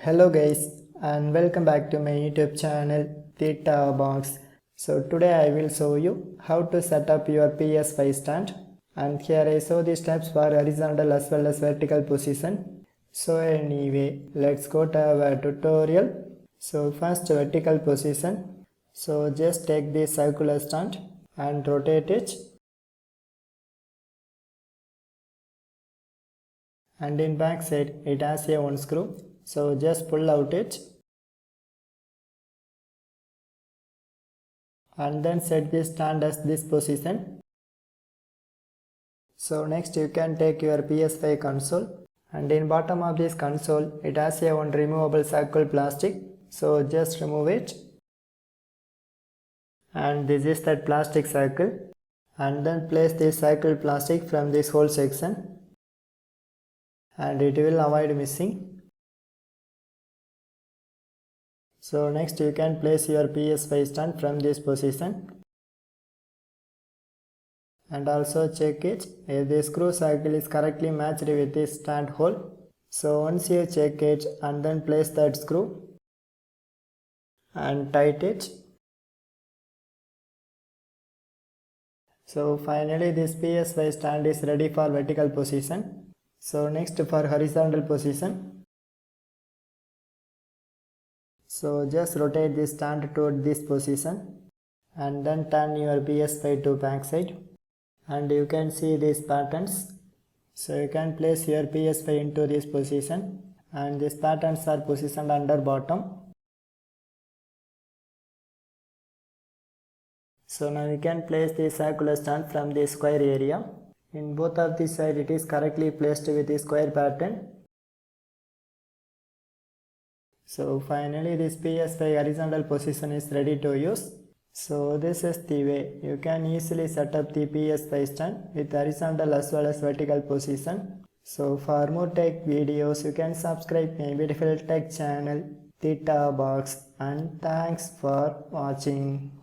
Hello guys and welcome back to my YouTube channel Theta Box. So today I will show you how to set up your PS5 stand, and here I show the steps for horizontal as well as vertical position. So anyway, let's go to our tutorial. So first, vertical position. So just take this circular stand and rotate it, and in back side it has a one screw, so just pull out it and then set this stand as this position. So next you can take your PS5 console, and in bottom of this console it has a one removable circle plastic, so just remove it, and this is that plastic circle, and then place this circle plastic from this whole section and it will avoid missing. So next you can place your PS5 stand from this position, and also check it if the screw circle is correctly matched with this stand hole. So once you check it and then place that screw and tight it. So finally this PS5 stand is ready for vertical position. So next for horizontal position. So just rotate this stand toward this position and then turn your PS5 to back side, and you can see these patterns. So you can place your PS5 into this position, and these patterns are positioned under bottom. So now you can place the circular stand from the square area. In both of the sides it is correctly placed with the square pattern. So finally this PS5 horizontal position is ready to use. So this is the way you can easily set up the PS5 stand with horizontal as well as vertical position. So for more tech videos you can subscribe my beautiful tech channel Theta Box, and thanks for watching.